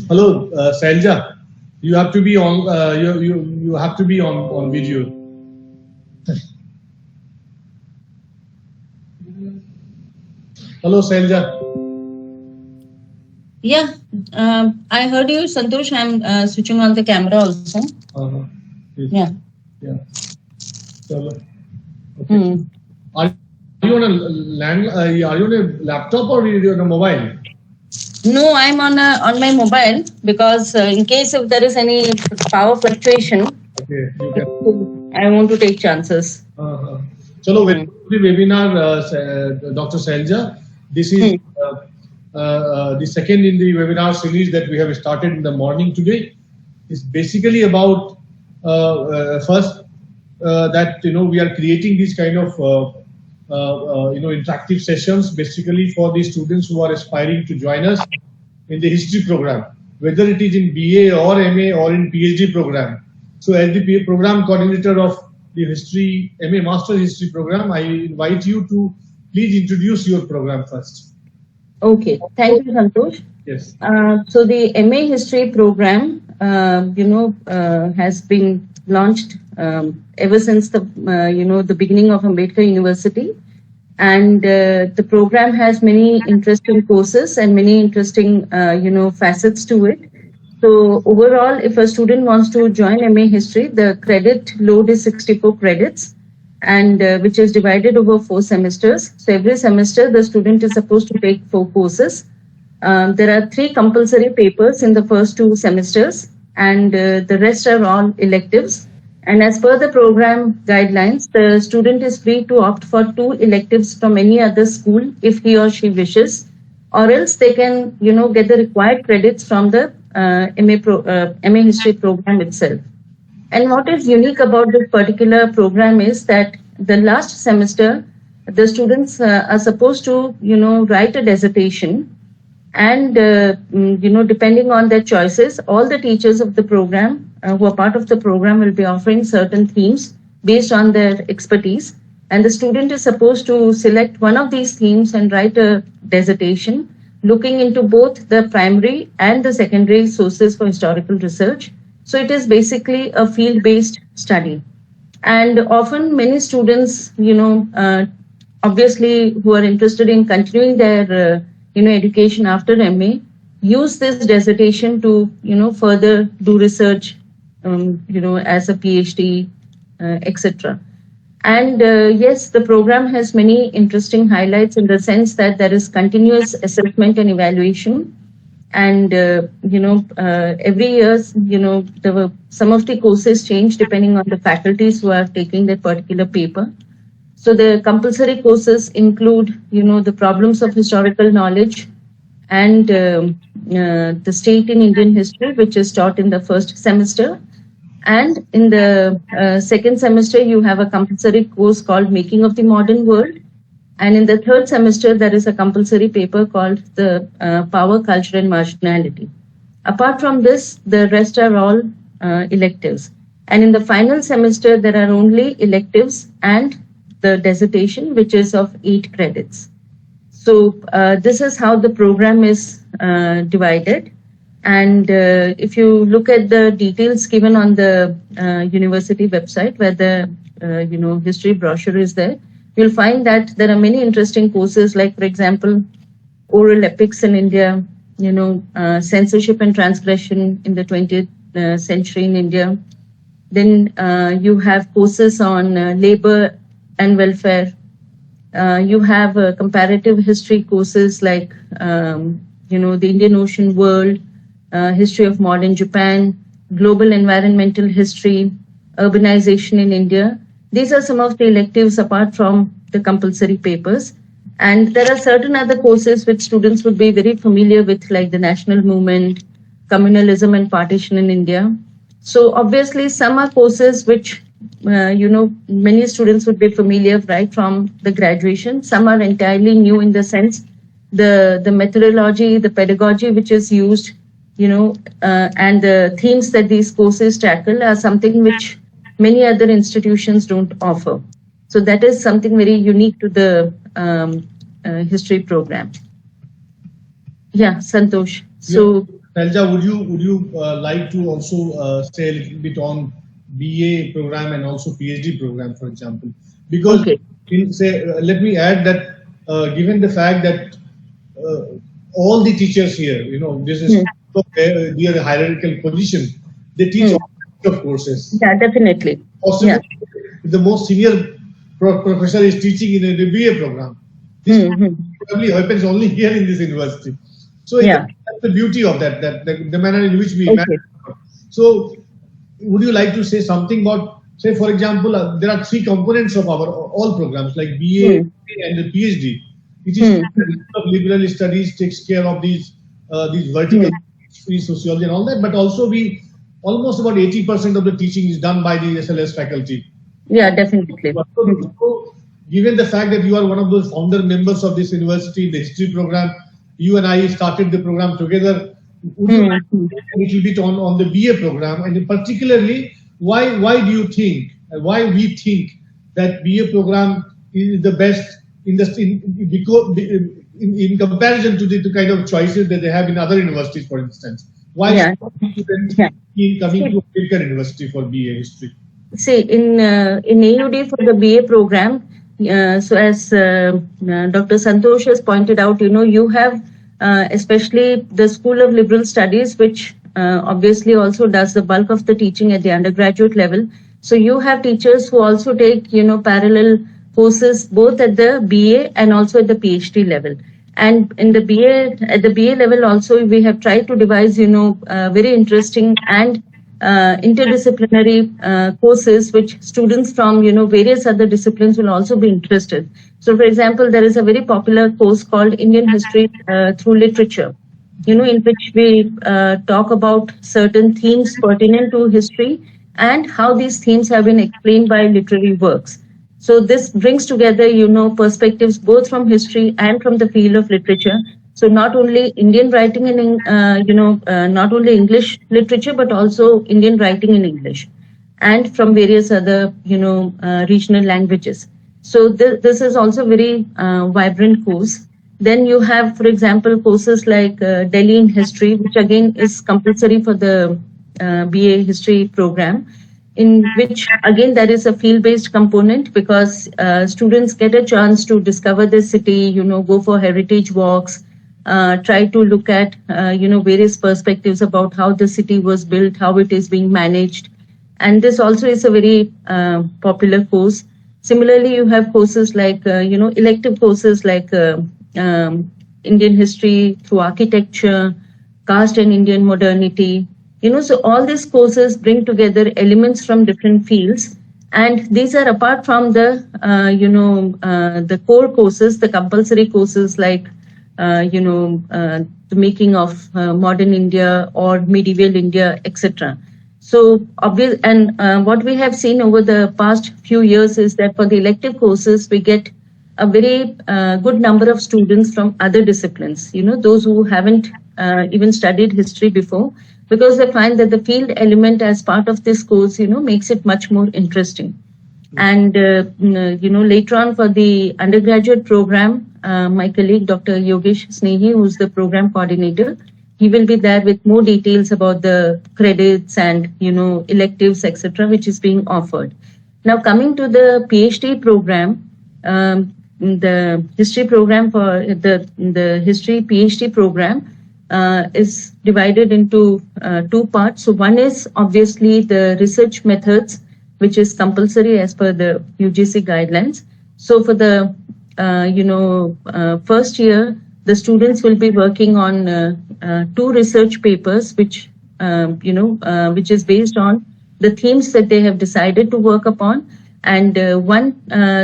Hello, Selja. You have to be on. You have to be on video. Hello, Selja. Yeah, I heard you, Santosh. I'm switching on the camera also. Yes. Yeah. Yeah. Okay. Are you on a are you on a laptop or are you on a mobile? No, I'm on my mobile because in case if there is any power fluctuation, okay, you can. I want to take chances. Chalo, welcome to the webinar, Dr. Selja. This is the second in the webinar series that we have started in the morning today. It's basically about first that we are creating these kind of interactive sessions basically for the students who are aspiring to join us in the history program, whether it is in BA or MA or in PhD program. So as the program coordinator of the history MA Master History program, I invite you to please introduce your program first. Okay, thank you, Santosh. Yes. So the MA History program, has been launched ever since the the beginning of Ambedkar University, and the program has many interesting courses and many interesting facets to it. So overall, if a student wants to join MA History, the credit load is 64 credits, and which is divided over 4 semesters. So every semester, the student is supposed to take 4 courses. There are 3 compulsory papers in the first 2 semesters, and the rest are all electives. And as per the program guidelines, the student is free to opt for 2 electives from any other school if he or she wishes, or else they can, get the required credits from the MA History program itself. And what is unique about this particular program is that the last semester, the students are supposed to, write a dissertation. And, depending on their choices, all the teachers of the program who are part of the program will be offering certain themes based on their expertise. And the student is supposed to select one of these themes and write a dissertation looking into both the primary and the secondary sources for historical research. So it is basically a field-based study. And often many students, obviously who are interested in continuing their education after MA, use this dissertation to, further do research, as a PhD, etc. And yes, the program has many interesting highlights in the sense that there is continuous assessment and evaluation. And, every year, some of the courses change depending on the faculties who are taking that particular paper. So the compulsory courses include, the problems of historical knowledge and the state in Indian history, which is taught in the first semester. And in the second semester, you have a compulsory course called Making of the Modern World. And in the third semester, there is a compulsory paper called the Power, Culture and Marginality. Apart from this, the rest are all electives. And in the final semester, there are only electives and the dissertation, which is of 8 credits. So this is how the program is divided. And if you look at the details given on the university website, where the history brochure is there, you'll find that there are many interesting courses, like, for example, oral epics in India, censorship and transgression in the 20th century in India. Then you have courses on labor and welfare. You have comparative history courses like, the Indian Ocean world, history of modern Japan, global environmental history, urbanization in India. These are some of the electives apart from the compulsory papers. And there are certain other courses which students would be very familiar with, like the national movement, communalism and partition in India. So obviously some are courses which, many students would be familiar right from the graduation. Some are entirely new in the sense the methodology, the pedagogy which is used, and the themes that these courses tackle are something which many other institutions don't offer. So that is something very unique to the history program. Yeah, Santosh. So Pelja, would you like to also say a little bit on BA program and also PhD program, for example? Because Okay. let me add that given the fact that all the teachers here, this is their hierarchical position, they teach all kinds of courses. Yeah, definitely. Yeah. Possibly, the most senior professor is teaching in a BA program. This probably happens only here in this university. So Yeah. that's the beauty of that, the manner in which we Okay. manage. So would you like to say something about, say, for example, there are three components of our all programs like BA and the PhD. It is of liberal studies takes care of these vertical history, sociology, and all that, but also we almost about 80% of the teaching is done by the SLS faculty. Yeah, definitely. So, given the fact that you are one of those founder members of this university, the history program, you and I started the program together. Would you like to say a little bit on the BA program, and particularly why do you think, why we think that BA program is the best in comparison to the kind of choices that they have in other universities, for instance? Why students coming to American University for BA history? See, in AUD for the BA program, so as Dr. Santosh has pointed out, you have especially the School of Liberal Studies, which obviously also does the bulk of the teaching at the undergraduate level. So you have teachers who also take, parallel courses both at the BA and also at the PhD level. And in the at the BA level also, we have tried to devise, very interesting and interdisciplinary courses which students from various other disciplines will also be interested. So for example, there is a very popular course called Indian History through Literature, in which we talk about certain themes pertinent to history and how these themes have been explained by literary works. So this brings together perspectives both from history and from the field of literature. So not only Indian writing in, not only English literature, but also Indian writing in English and from various other, regional languages. So this is also very vibrant course. Then you have, for example, courses like Delhi in History, which again is compulsory for the BA History program, in which again there is a field-based component because students get a chance to discover the city, go for heritage walks, try to look at, various perspectives about how the city was built, how it is being managed. And this also is a very popular course. Similarly, you have courses like, elective courses like Indian history through architecture, caste and Indian modernity. So all these courses bring together elements from different fields. And these are apart from the, the core courses, the compulsory courses like, the making of modern India or medieval India, etc. So obvious, and what we have seen over the past few years is that for the elective courses, we get a very good number of students from other disciplines, those who haven't even studied history before, because they find that the field element as part of this course, makes it much more interesting. And, later on for the undergraduate program, my colleague, Dr. Yogesh Snehi, who's the program coordinator, he will be there with more details about the credits and, electives, etc., which is being offered. Now, coming to the PhD program, the history program for the history PhD program is divided into two parts. So one is obviously the research methods, which is compulsory as per the UGC guidelines. So for the first year, the students will be working on two research papers, which which is based on the themes that they have decided to work upon. And one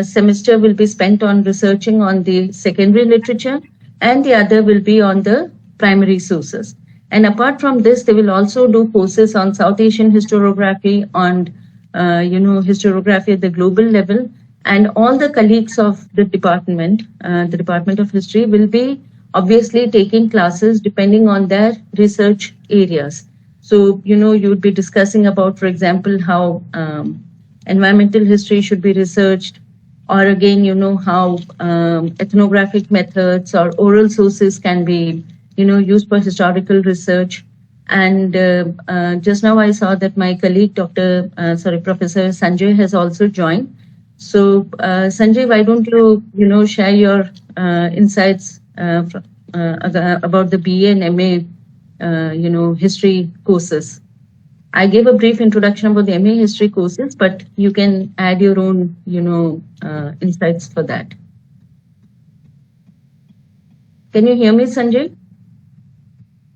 semester will be spent on researching on the secondary literature, and the other will be on the primary sources. And apart from this, they will also do courses on South Asian historiography, on historiography at the global level, and all the colleagues of the Department of History, will be obviously taking classes depending on their research areas. So, you would be discussing about, for example, how environmental history should be researched, or again, how ethnographic methods or oral sources can be, used for historical research. And just now I saw that my colleague, Professor Sanjay has also joined. So Sanjay, why don't you share your insights about the BA and MA, history courses. I gave a brief introduction about the MA history courses, but you can add your own, insights for that. Can you hear me, Sanjay?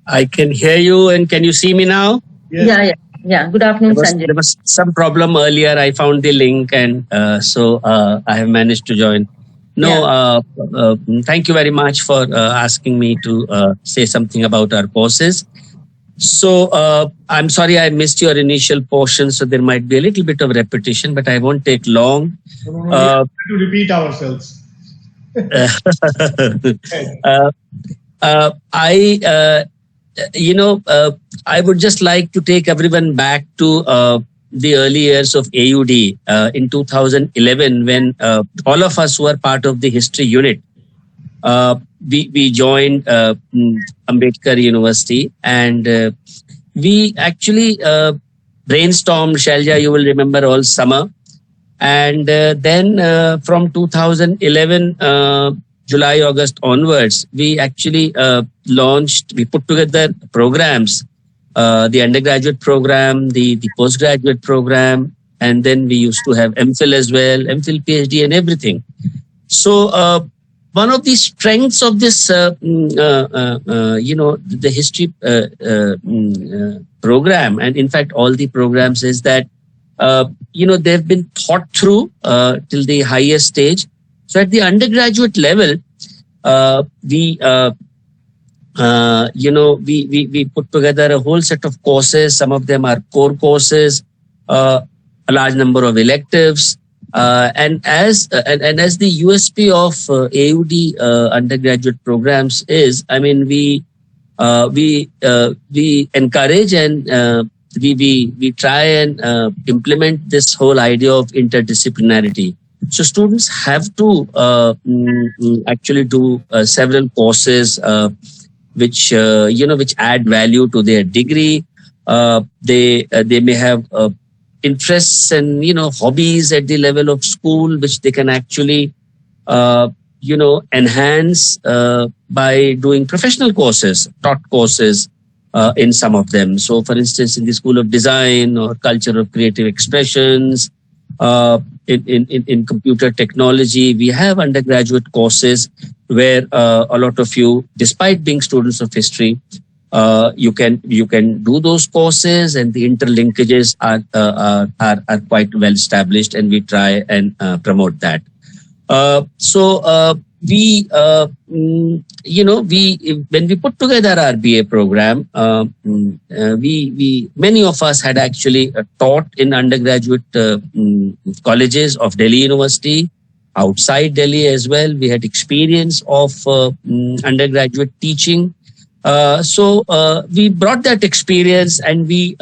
I can hear you, and can you see me now? Yes. Yeah. Good afternoon, Sanjay. There was some problem earlier. I found the link, and so I have managed to join. Thank you very much for asking me to say something about our courses. So I'm sorry I missed your initial portion, so there might be a little bit of repetition, but I won't take long. We have to repeat ourselves. I would just like to take everyone back to the early years of AUD in 2011, when all of us were part of the history unit. We joined Ambedkar University, and we actually brainstormed, Shailja, you will remember, all summer. And then from 2011, July, August onwards, we actually we put together programs, the undergraduate program, the postgraduate program, and then we used to have MPhil as well, MPhil, PhD, and everything. So one of the strengths of this, the history program, and in fact all the programs, is that they've been thought through till the highest stage. So at the undergraduate level, we put together a whole set of courses. Some of them are core courses, a large number of electives, and as the USP of AUD undergraduate programs is, I mean, we encourage and we try and implement this whole idea of interdisciplinarity. So students have to actually do several courses which add value to their degree. They may have interests and hobbies at the level of school, which they can actually enhance by doing professional courses, taught courses in some of them. So, for instance, in the School of Design or Culture of Creative Expressions, in computer technology, we have undergraduate courses where a lot of you, despite being students of history, you can do those courses, and the interlinkages are quite well established, and we try and promote that. When we put together our BA program, many of us had actually taught in undergraduate colleges of Delhi University, outside Delhi as well. We had experience of undergraduate teaching. So we brought that experience, and we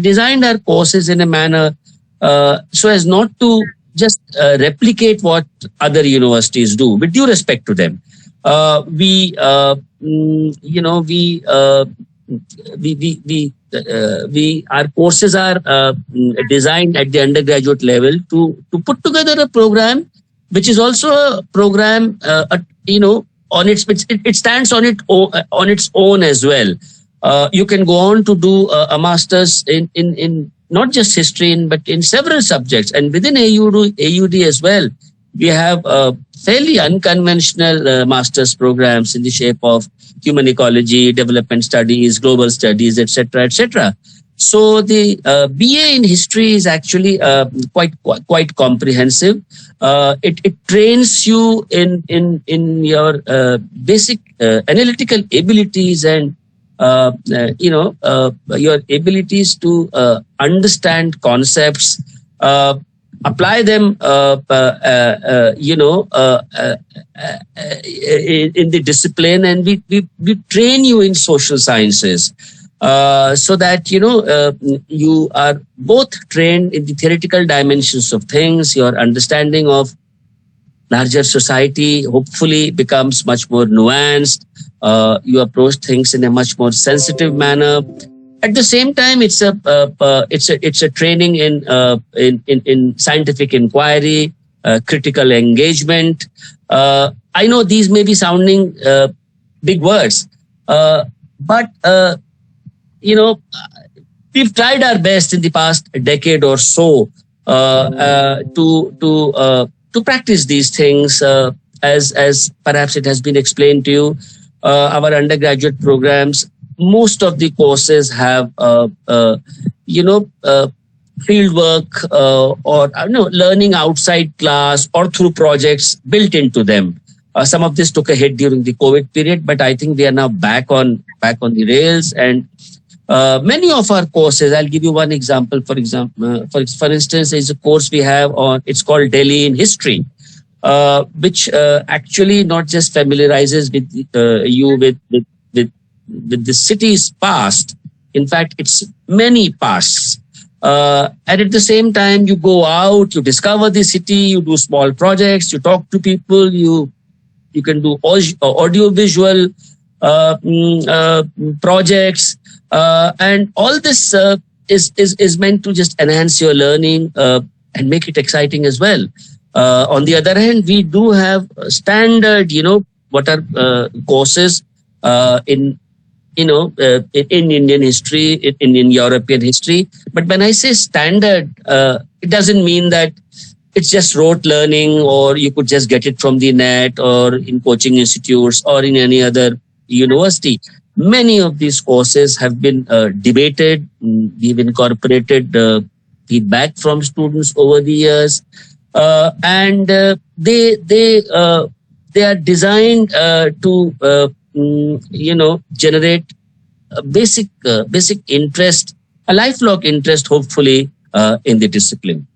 designed our courses in a manner so as not to just replicate what other universities do, with due respect to them. Our courses are designed at the undergraduate level to put together a program which is also a program, it stands on its own as well. You can go on to do a master's in not just history, but in several subjects. And within AUD as well, we have fairly unconventional master's programs in the shape of human ecology, development studies, global studies, etc., etc. So the BA in history is actually quite comprehensive. It trains you in your basic analytical abilities and your abilities to understand concepts, apply them in the discipline, and we train you in social sciences so that you are both trained in the theoretical dimensions of things. Your understanding of larger society hopefully becomes much more nuanced. You approach things in a much more sensitive manner. At the same time, it's a training in scientific inquiry, critical engagement. I know these may be sounding big words, but you know, we've tried our best in the past decade or so to practice these things as perhaps it has been explained to you. Our undergraduate programs, most of the courses have field work or learning outside class or through projects built into them. Some of this took a hit during the COVID period, but I think we are now back on the rails. And many of our courses, I'll give you one example. For instance, is a course we have on. It's called Delhi in History, which actually not just familiarizes with you with the city's past. In fact, it's many pasts. And at the same time, you go out, you discover the city, you do small projects, you talk to people, you can do audio visual projects, and all this is meant to just enhance your learning and make it exciting as well. On the other hand, we do have standard, what are courses in Indian history, in European history. But when I say standard, it doesn't mean that it's just rote learning or you could just get it from the net or in coaching institutes or in any other university. Many of these courses have been debated. We've incorporated feedback from students over the years, and they are designed to generate a basic interest, a lifelong interest, hopefully, in the discipline.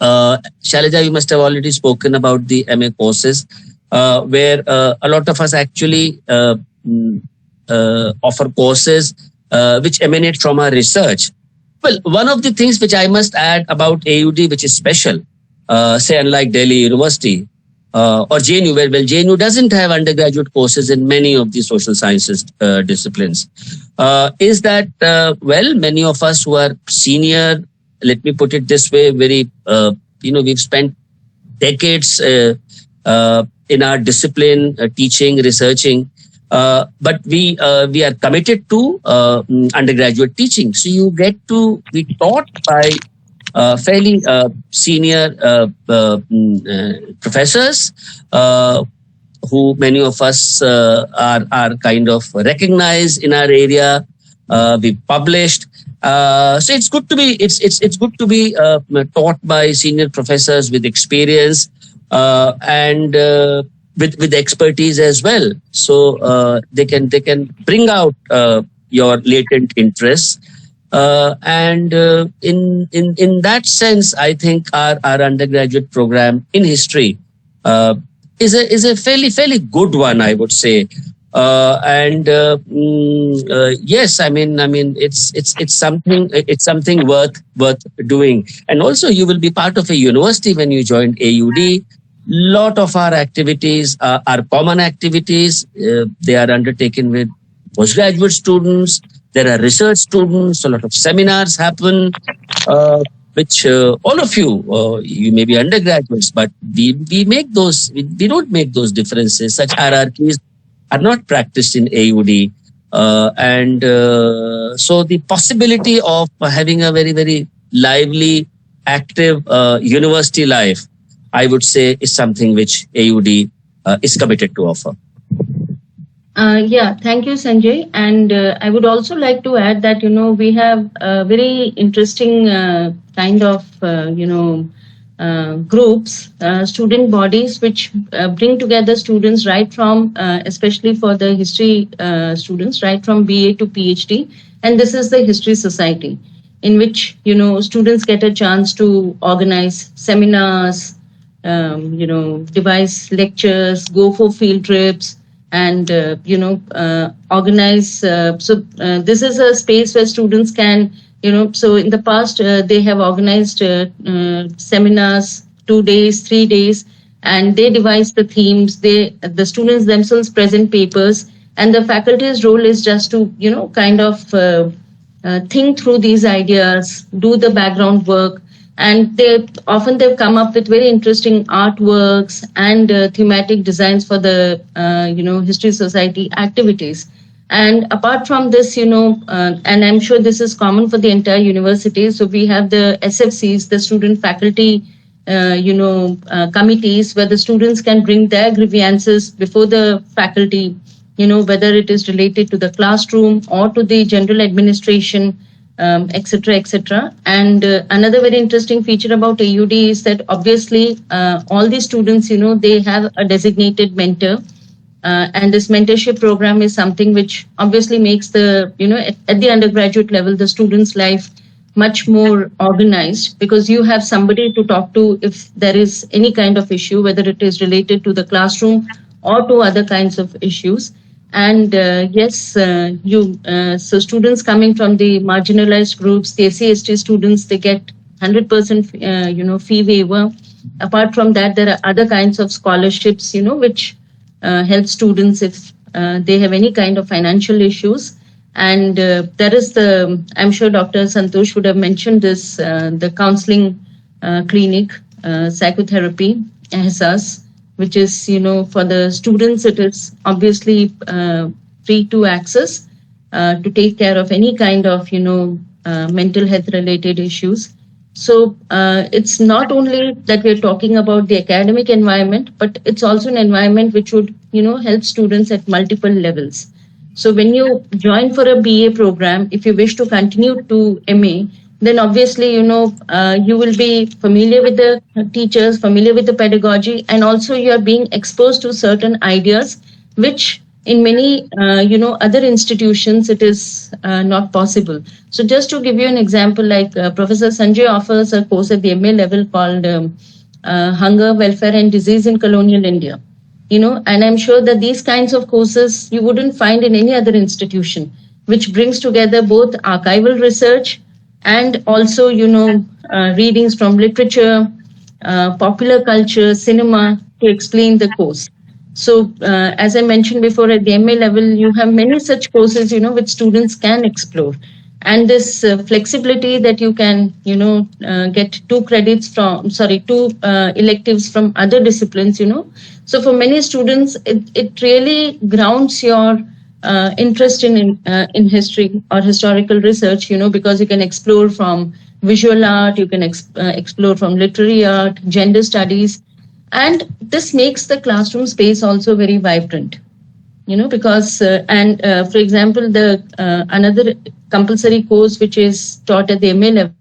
Shailaja, you must have already spoken about the MA courses, where a lot of us actually offer courses which emanate from our research. Well, one of the things which I must add about AUD, which is special, say unlike Delhi University, or JNU, well, JNU doesn't have undergraduate courses in many of the social sciences disciplines, is that, many of us who are senior, let me put it this way, we've spent decades in our discipline, teaching, researching, but we are committed to undergraduate teaching. So you get to be taught by fairly senior professors, who many of us are kind of recognized in our area. We published, so it's good to be taught by senior professors with experience and with expertise as well. So they can bring out your latent interests. And in that sense, I think our undergraduate program in history is a fairly good one, I would say. Yes, I mean it's something worth doing. And also, you will be part of a university when you join AUD. Lot of our activities are common activities. They are undertaken with postgraduate students. There are research students. A lot of seminars happen, which all of you may be undergraduates, but we make those. We don't make those differences. Such hierarchies are not practiced in AUD, and so the possibility of having a very, very lively, active university life, I would say, is something which AUD is committed to offer. Yeah, thank you, Sanjay. And I would also like to add that, we have a very interesting kind of, groups, student bodies, which bring together students right from, especially for the history students, right from BA to PhD. And this is the History Society, in which, students get a chance to organize seminars, devise lectures, go for field trips, and organize. This is a space where students can, so in the past they have organized seminars, 2 days, 3 days, and they devise the themes. The students themselves present papers, and the faculty's role is just to, kind of think through these ideas, do the background work, and they've come up with very interesting artworks and thematic designs for the history society activities. And apart from this, and I'm sure this is common for the entire university, so we have the SFCs, the student faculty committees, where the students can bring their grievances before the faculty, whether it is related to the classroom or to the general administration, etc., etc. And another very interesting feature about AUD is that obviously all the students, they have a designated mentor. And this mentorship program is something which obviously makes the, at the undergraduate level, the student's life much more organized, because you have somebody to talk to if there is any kind of issue, whether it is related to the classroom or to other kinds of issues. And so students coming from the marginalized groups, the SC/ST students, they get 100% fee waiver. Apart from that, there are other kinds of scholarships, which help students if they have any kind of financial issues. And there is I'm sure Dr. Santosh would have mentioned this, the counseling clinic, psychotherapy, SLS, which is, for the students, it is obviously free to access to take care of any kind of, mental health related issues. So it's not only that we're talking about the academic environment, but it's also an environment which would, help students at multiple levels. So when you join for a BA program, if you wish to continue to MA, then obviously, you will be familiar with the teachers, familiar with the pedagogy, and also you are being exposed to certain ideas, which in many, other institutions, it is not possible. So just to give you an example, like Professor Sanjay offers a course at the MA level called Hunger, Welfare and Disease in Colonial India. And I'm sure that these kinds of courses you wouldn't find in any other institution, which brings together both archival research and also, readings from literature, popular culture, cinema to explain the course. So as I mentioned before, at the MA level, you have many such courses, which students can explore. And this flexibility that you can, get two electives from other disciplines, So for many students, it really grounds your interest in history or historical research, because you can explore from visual art, you can explore from literary art, gender studies. And this makes the classroom space also very vibrant, because, for example, the another compulsory course which is taught at the MA level